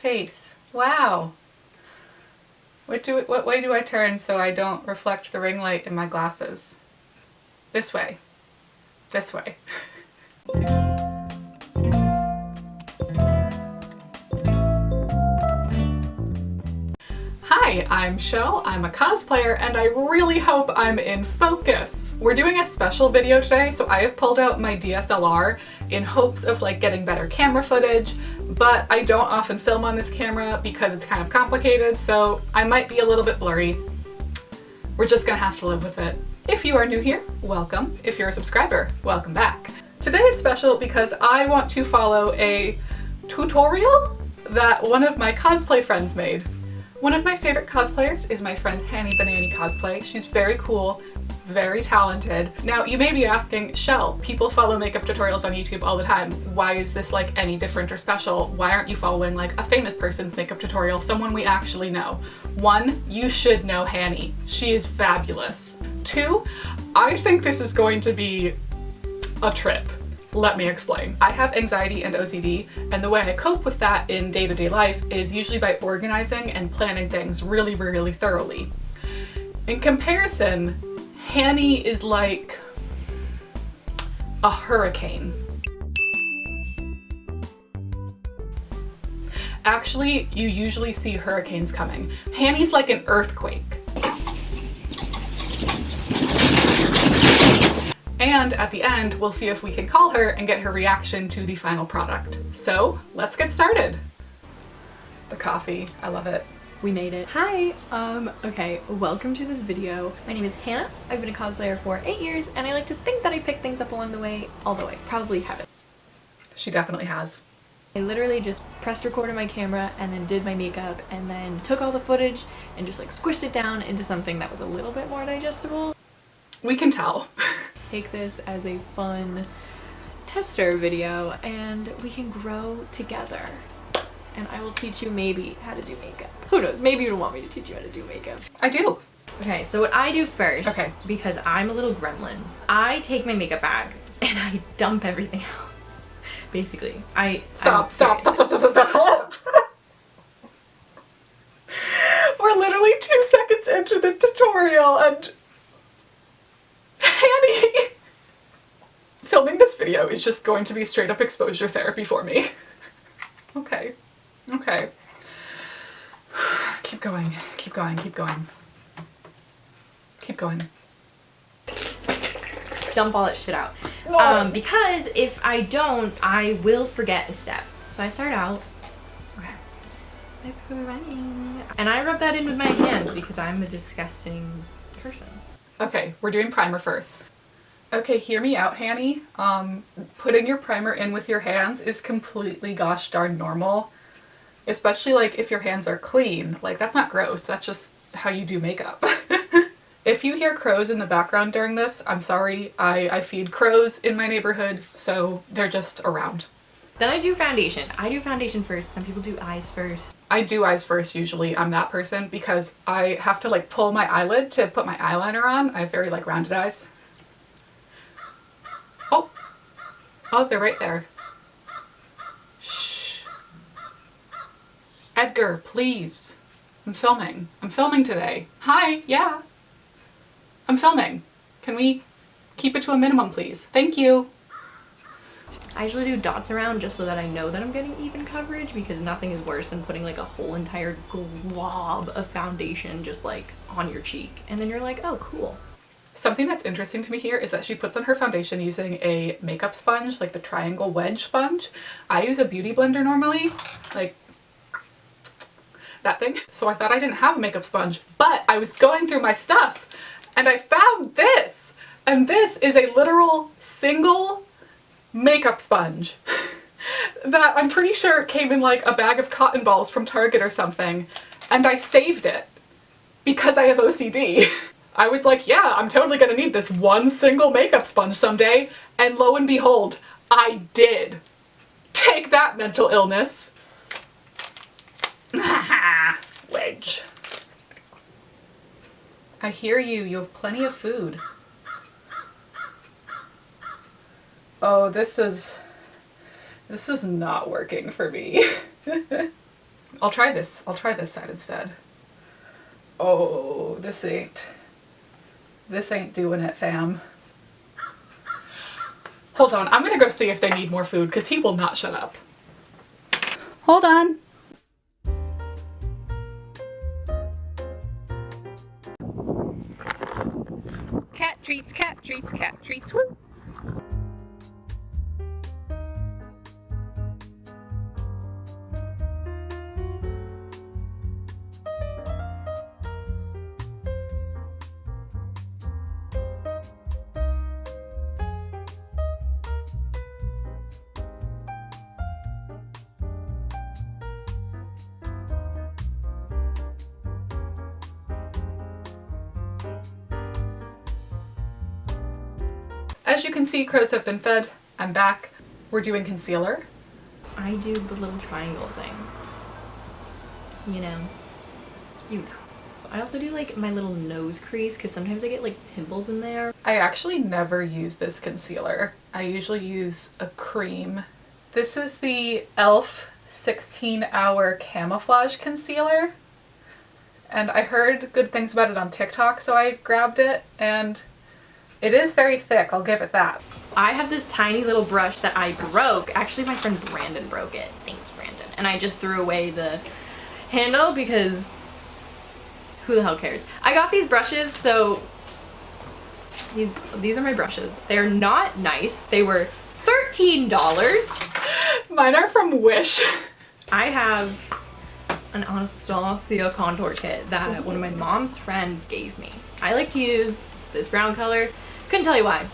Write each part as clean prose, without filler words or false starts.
face. Wow. What way do I turn so I don't reflect the ring light in my glasses? This way. This way. Hi, I'm Sho, I'm a cosplayer, and I really hope I'm in focus. We're doing a special video today, so I have pulled out my DSLR in hopes of getting better camera footage, but I don't often film on this camera because it's kind of complicated, so I might be a little bit blurry. We're just gonna have to live with it. If you are new here, welcome. If you're a subscriber, welcome back. Today is special because I want to follow a tutorial that one of my cosplay friends made. One of my favorite cosplayers is my friend Hanni Banani Cosplay. She's very cool, very talented. Now you may be asking, Shell, people follow makeup tutorials on YouTube all the time. Why is this any different or special? Why aren't you following a famous person's makeup tutorial, someone we actually know? One, you should know Hanni. She is fabulous. Two, I think this is going to be a trip. Let me explain. I have anxiety and OCD, and the way I cope with that in day-to-day life is usually by organizing and planning things really, really thoroughly. In comparison, Hanni is like a hurricane. Actually, you usually see hurricanes coming. Hanni's like an earthquake. And at the end, we'll see if we can call her and get her reaction to the final product. So let's get started. The coffee, I love it. We made it. Hi, okay, welcome to this video. My name is Hannah. I've been a cosplayer for 8 years, and I like to think that I pick things up along the way, although I probably haven't. She definitely has. I literally just pressed record on my camera and then did my makeup and then took all the footage and just squished it down into something that was a little bit more digestible. We can tell. Take this as a fun tester video and we can grow together. And I will teach you maybe how to do makeup. Who knows? Maybe you don't want me to teach you how to do makeup. I do. Okay, so what I do first, okay, because I'm a little gremlin, I take my makeup bag and I dump everything out. Basically, Stop. We're literally 2 seconds into the tutorial and Hanni! Filming this video is just going to be straight up exposure therapy for me. Okay. Keep going. Dump all that shit out. Because if I don't, I will forget a step. So I start out, by priming. And I rub that in with my hands because I'm a disgusting person. Okay, we're doing primer first. Okay, hear me out, Hanni. Putting your primer in with your hands is completely gosh darn normal. Especially if your hands are clean. That's not gross, that's just how you do makeup. If you hear crows in the background during this, I'm sorry. I feed crows in my neighborhood, so they're just around. Then I do foundation. I do foundation first. Some people do eyes first. I do eyes first usually. I'm that person because I have to pull my eyelid to put my eyeliner on. I have very rounded eyes. Oh, they're right there. Shh. Edgar, please. I'm filming. I'm filming today. Hi, yeah. I'm filming. Can we keep it to a minimum, please? Thank you. I usually do dots around just so that I know that I'm getting even coverage because nothing is worse than putting a whole entire glob of foundation just on your cheek. And then you're like, oh, cool. Something that's interesting to me here is that she puts on her foundation using a makeup sponge, the triangle wedge sponge. I use a beauty blender normally, that thing. So I thought I didn't have a makeup sponge, but I was going through my stuff and I found this. And this is a literal single makeup sponge that I'm pretty sure came in a bag of cotton balls from Target or something, and I saved it because I have OCD. I was like, yeah, I'm totally gonna need this one single makeup sponge someday, and lo and behold, I did. Take that, mental illness. Wedge. I hear you. You have plenty of food. Oh, this is not working for me. I'll try this side instead. Oh, this ain't doing it, fam. Hold on, I'm gonna go see if they need more food because he will not shut up. Hold on. Cat treats, cat treats, cat treats, woo! As you can see, crows have been fed. I'm back. We're doing concealer. I do the little triangle thing. You know. I also do like my little nose crease because sometimes I get like pimples in there. I actually never use this concealer. I usually use a cream. This is the e.l.f. 16-hour camouflage concealer. And I heard good things about it on TikTok, so I grabbed it, and it is very thick, I'll give it that. I have this tiny little brush that I broke. Actually, my friend Brandon broke it. Thanks, Brandon. And I just threw away the handle because who the hell cares? I got these brushes, so these are my brushes. They're not nice. They were $13. Mine are from Wish. I have an Anastasia contour kit that one of my mom's friends gave me. I like to use this brown color. Couldn't tell you why.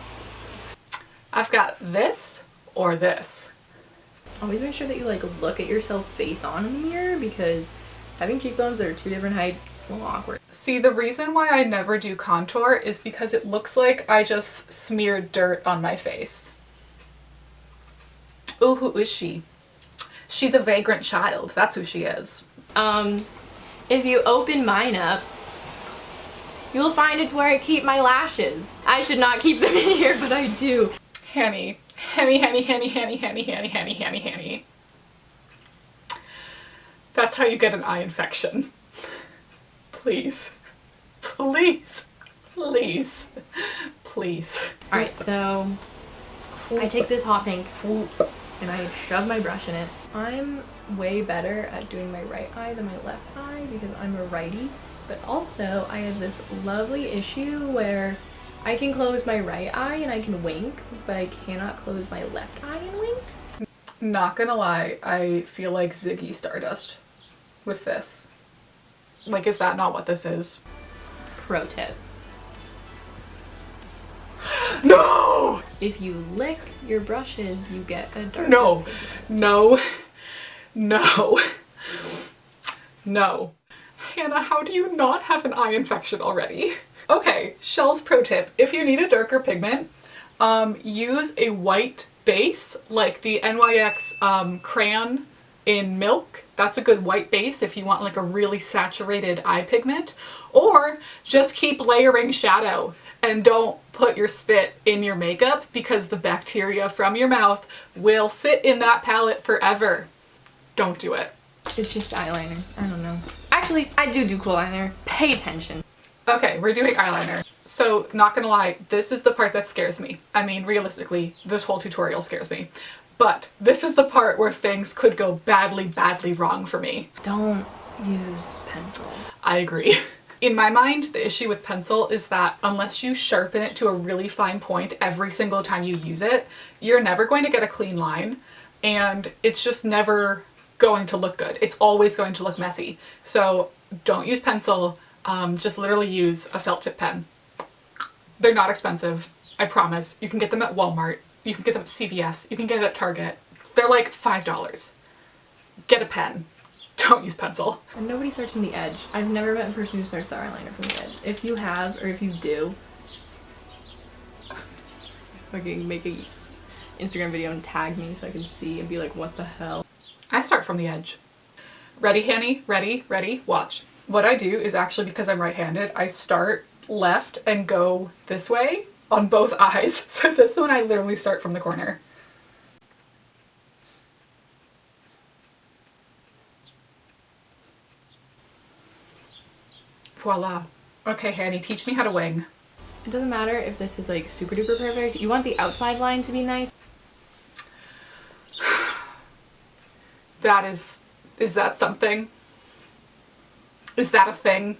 I've got this or this. Always make sure that you like look at yourself face on in the mirror because having cheekbones that are two different heights is a little awkward. See, the reason why I never do contour is because it looks like I just smeared dirt on my face. Ooh, who is she? She's a vagrant child. That's who she is. If you open mine up, you'll find it's where I keep my lashes. I should not keep them in here, but I do. Hanni. Hanni, Hanni, Hanni, Hanni, Hanni, Hanni, Hanni, Hanni, Hanni. That's how you get an eye infection. Please. Please. Please. Please. Alright, so I take this hot pink and I shove my brush in it. I'm way better at doing my right eye than my left eye because I'm a righty. But also, I have this lovely issue where I can close my right eye and I can wink, but I cannot close my left eye and wink. Not gonna lie, I feel like Ziggy Stardust with this. Like, is that not what this is? Pro tip. No! If you lick your brushes, you get a dark. No. No. No. No. Hannah, how do you not have an eye infection already? Okay, Shell's pro tip. If you need a darker pigment, use a white base, like the NYX crayon in Milk. That's a good white base if you want like a really saturated eye pigment. Or just keep layering shadow and don't put your spit in your makeup because the bacteria from your mouth will sit in that palette forever. Don't do it. It's just eyeliner. I don't know. Actually, I do cool eyeliner. Pay attention. Okay, we're doing eyeliner. So, not gonna lie, this is the part that scares me. I mean, realistically, this whole tutorial scares me. But this is the part where things could go badly, badly wrong for me. Don't use pencil. I agree. In my mind, the issue with pencil is that unless you sharpen it to a really fine point every single time you use it, you're never going to get a clean line, and it's just never going to look good. It's always going to look messy. So don't use pencil, just literally use a felt tip pen. They're not expensive, I promise. You can get them at Walmart, you can get them at CVS, you can get it at Target. They're like $5. Get a pen. Don't use pencil. And nobody starts from the edge. I've never met a person who starts their eyeliner from the edge. If you have, or if you do, fucking make a Instagram video and tag me so I can see and be like, what the hell? I start from the edge. Ready, Hanni? Ready? Ready? Watch. What I do is actually, because I'm right-handed, I start left and go this way on both eyes. So this one I literally start from the corner. Voila. Okay, Hanni, teach me how to wing. It doesn't matter if this is like super duper perfect. You want the outside line to be nice. That is that something? Is that a thing?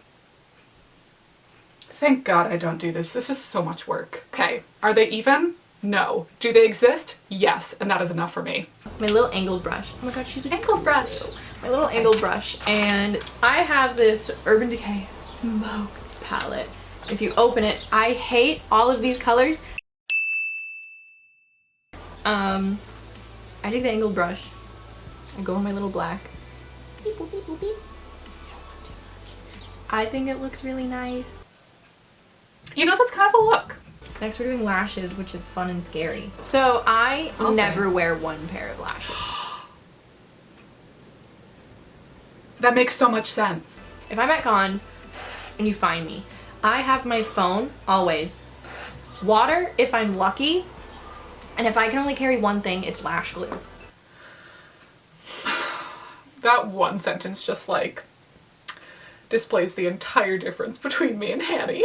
Thank God I don't do this. This is so much work. Okay, are they even? No. Do they exist? Yes, and that is enough for me. My little angled brush. Oh my god, she's an Angled brush. My little angled brush. And I have this Urban Decay Smoked palette. If you open it, I hate all of these colors. I take the angled brush. I go on my little black. Beep, boop, beep, boop, beep. I think it looks really nice. You know, that's kind of a look. Next we're doing lashes, which is fun and scary. So I never wear one pair of lashes. That makes so much sense. If I'm at cons and you find me, I have my phone always, water if I'm lucky, and if I can only carry one thing, it's lash glue. That one sentence just like displays the entire difference between me and Hanni.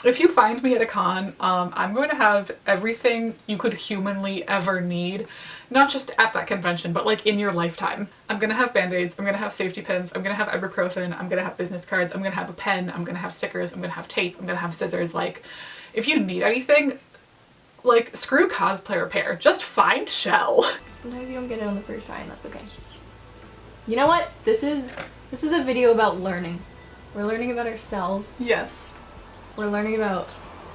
If you find me at a con, I'm going to have everything you could humanly ever need, not just at that convention, but like in your lifetime. I'm gonna have band-aids, I'm gonna have safety pins, I'm gonna have ibuprofen, I'm gonna have business cards, I'm gonna have a pen, I'm gonna have stickers, I'm gonna have tape, I'm gonna have scissors. Like, if you need anything, like, screw cosplay repair, just find Shell. Sometimes you don't get it on the first try, and that's okay. You know what? This is a video about learning. We're learning about ourselves. Yes. We're learning about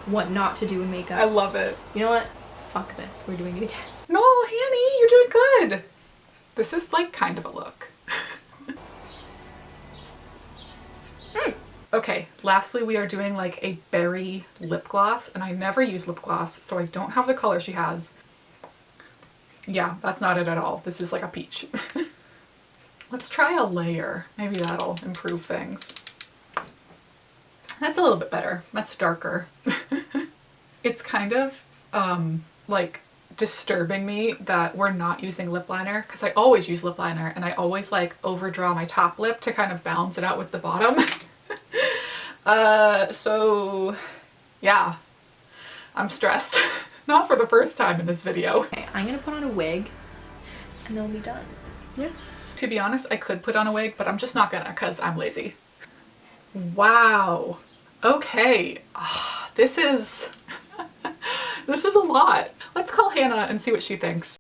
what not to do in makeup. I love it. You know what? Fuck this. We're doing it again. No, Hanni, you're doing good. This is like kind of a look. Okay, lastly we are doing like a berry lip gloss, and I never use lip gloss, so I don't have the color she has. Yeah, that's not it at all. This is like a peach. Let's try a layer. Maybe that'll improve things. That's a little bit better. That's darker. It's kind of like disturbing me that we're not using lip liner, because I always use lip liner and I always like overdraw my top lip to kind of balance it out with the bottom. So yeah, I'm stressed. Not for the first time in this video. Okay, I'm gonna put on a wig and then we'll be done. Yeah. To be honest, I could put on a wig, but I'm just not gonna because I'm lazy. Wow. Okay. This is this is a lot. Let's call Hannah and see what she thinks.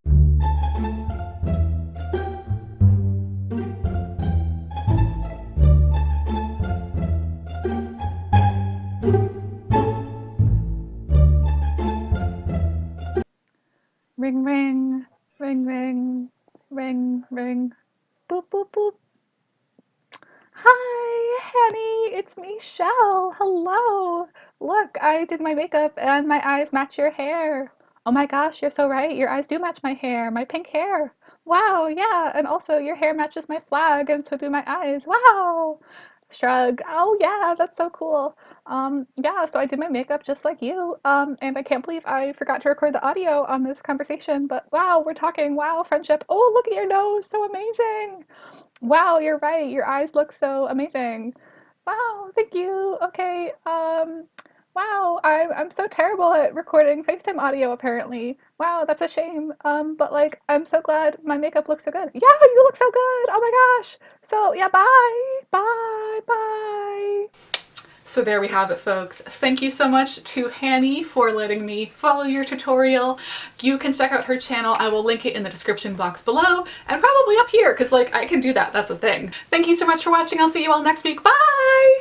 Ring ring, ring ring, ring ring, boop boop boop. Hi, Hanni, it's me, Shell. Hello. Look, I did my makeup and my eyes match your hair. Oh my gosh, you're so right. Your eyes do match my hair, my pink hair. Wow, yeah, and also your hair matches my flag and so do my eyes. Wow. Shrug. Oh yeah, that's so cool. Yeah, so I did my makeup just like you. And I can't believe I forgot to record the audio on this conversation, but wow, we're talking. Wow, friendship. Oh, look at your nose. So amazing. Wow, you're right. Your eyes look so amazing. Wow, thank you. Okay. Wow, I'm so terrible at recording FaceTime audio apparently. Wow, that's a shame. But like I'm so glad my makeup looks so good. Yeah, you look so good. Oh my gosh. So yeah, bye. Bye. Bye. So there we have it, folks. Thank you so much to Hanni for letting me follow your tutorial. You can check out her channel. I will link it in the description box below and probably up here because like I can do that. That's a thing. Thank you so much for watching. I'll see you all next week. Bye!